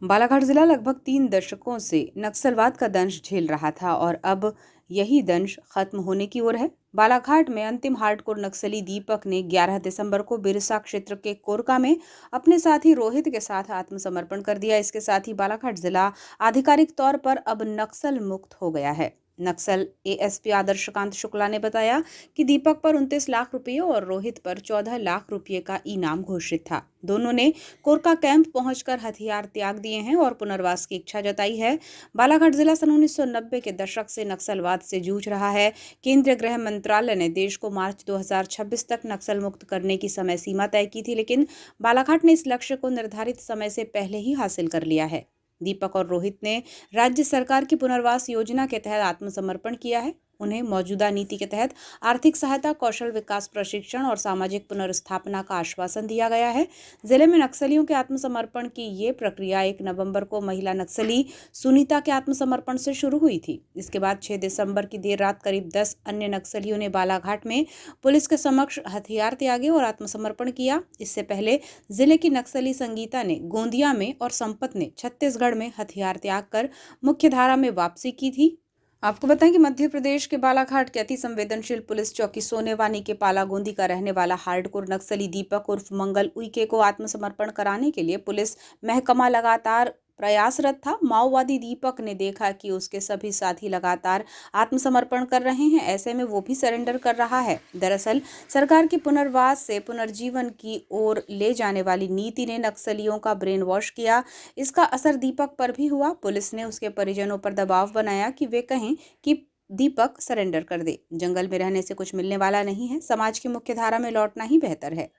बालाघाट जिला लगभग 3 दशकों से नक्सलवाद का दंश झेल रहा था और अब यही दंश खत्म होने की ओर है। बालाघाट में अंतिम हार्डकोर नक्सली दीपक ने 11 दिसंबर को बिरसा क्षेत्र के कोरका में अपने साथी रोहित के साथ आत्मसमर्पण कर दिया। इसके साथ ही बालाघाट जिला आधिकारिक तौर पर अब नक्सल मुक्त हो गया है। नक्सल एएसपी आदर्शकांत शुक्ला ने बताया कि दीपक पर 29 लाख रुपए और रोहित पर 14 लाख रुपए का इनाम घोषित था। दोनों ने कोरका कैंप पहुंचकर हथियार त्याग दिए हैं और पुनर्वास की इच्छा जताई है। बालाघाट जिला सन 1990 के दशक से नक्सलवाद से जूझ रहा है। केंद्रीय गृह मंत्रालय ने देश को मार्च 2026 तक नक्सल मुक्त करने की समय सीमा तय की थी, लेकिन बालाघाट ने इस लक्ष्य को निर्धारित समय से पहले ही हासिल कर लिया है। दीपक और रोहित ने राज्य सरकार की पुनर्वास योजना के तहत आत्मसमर्पण किया है। उन्हें मौजूदा नीति के तहत आर्थिक सहायता, कौशल विकास प्रशिक्षण और सामाजिक पुनर्स्थापना का आश्वासन दिया गया है। जिले में नक्सलियों के आत्मसमर्पण की ये प्रक्रिया 1 नवंबर को महिला नक्सली सुनीता के आत्मसमर्पण से शुरू हुई थी। इसके बाद 6 दिसंबर की देर रात करीब 10 अन्य नक्सलियों ने बालाघाट में पुलिस के समक्ष हथियार त्यागे और आत्मसमर्पण किया। इससे पहले जिले की नक्सली संगीता ने गोंदिया में और संपत ने छत्तीसगढ़ में हथियार त्याग कर मुख्य धारा में वापसी की थी। आपको बताएं कि मध्य प्रदेश के बालाघाट के अति संवेदनशील पुलिस चौकी सोनेवानी के पालागोंदी का रहने वाला हार्डकोर नक्सली दीपक उर्फ मंगल उइके को आत्मसमर्पण कराने के लिए पुलिस महकमा लगातार प्रयासरत था। माओवादी दीपक ने देखा कि उसके सभी साथी लगातार आत्मसमर्पण कर रहे हैं, ऐसे में वो भी सरेंडर कर रहा है। दरअसल सरकार की पुनर्वास से पुनर्जीवन की ओर ले जाने वाली नीति ने नक्सलियों का ब्रेन वॉश किया। इसका असर दीपक पर भी हुआ। पुलिस ने उसके परिजनों पर दबाव बनाया कि वे कहें कि दीपक सरेंडर कर दे। जंगल में रहने से कुछ मिलने वाला नहीं है, समाज की मुख्य धारा में लौटना ही बेहतर है।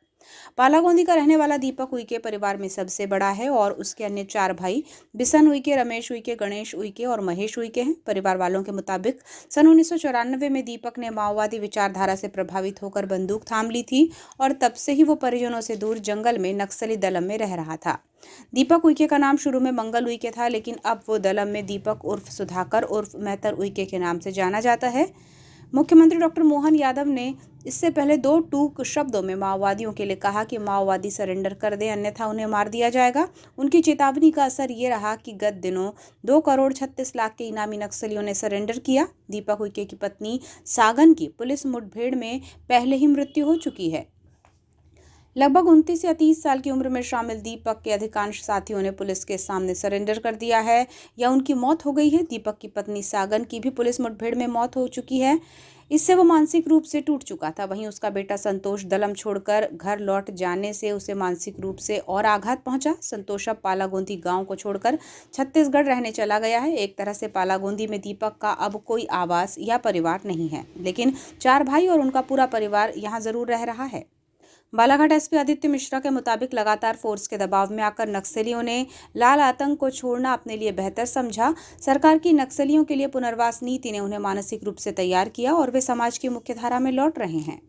पालागोंदी का रहने वाला दीपक उइके परिवार में सबसे बड़ा है और उसके अन्य 4 भाई बिशन उइके, रमेश उइके, गणेश उइके और महेश उइके हैं। परिवार वालों के मुताबिक सन 1994 में दीपक ने माओवादी विचारधारा से प्रभावित होकर बंदूक थाम ली थी और तब से ही वो परिजनों से दूर जंगल में नक्सली दलम में रह रहा था। दीपक उइके का नाम शुरू में मंगल उइके था, लेकिन अब वो दलम में दीपक उर्फ सुधाकर उर्फ मेहतर उइके के नाम से जाना जाता है। मुख्यमंत्री डॉक्टर मोहन यादव ने इससे पहले 2 टूक शब्दों में माओवादियों के लिए कहा कि माओवादी सरेंडर कर दें, अन्यथा उन्हें मार दिया जाएगा। उनकी चेतावनी का असर ये रहा कि गत दिनों 2 करोड़ 36 लाख के इनामी नक्सलियों ने सरेंडर किया। दीपक उइके की पत्नी सागन की पुलिस मुठभेड़ में पहले ही मृत्यु हो चुकी है। लगभग 29 या 30 साल की उम्र में शामिल दीपक के अधिकांश साथियों ने पुलिस के सामने सरेंडर कर दिया है या उनकी मौत हो गई है। दीपक की पत्नी सागन की भी पुलिस मुठभेड़ में मौत हो चुकी है। इससे वो मानसिक रूप से टूट चुका था। वहीं उसका बेटा संतोष दलम छोड़कर घर लौट जाने से उसे मानसिक रूप से और आघात पहुंचा। संतोष अब पालागोंदी गांव को छोड़कर छत्तीसगढ़ रहने चला गया है। एक तरह से पालागोंदी में दीपक का अब कोई आवास या परिवार नहीं है, लेकिन 4 भाई और उनका पूरा परिवार यहाँ जरूर रह रहा है। बालाघाट एसपी आदित्य मिश्रा के मुताबिक लगातार फोर्स के दबाव में आकर नक्सलियों ने लाल आतंक को छोड़ना अपने लिए बेहतर समझा। सरकार की नक्सलियों के लिए पुनर्वास नीति ने उन्हें मानसिक रूप से तैयार किया और वे समाज की मुख्य धारा में लौट रहे हैं।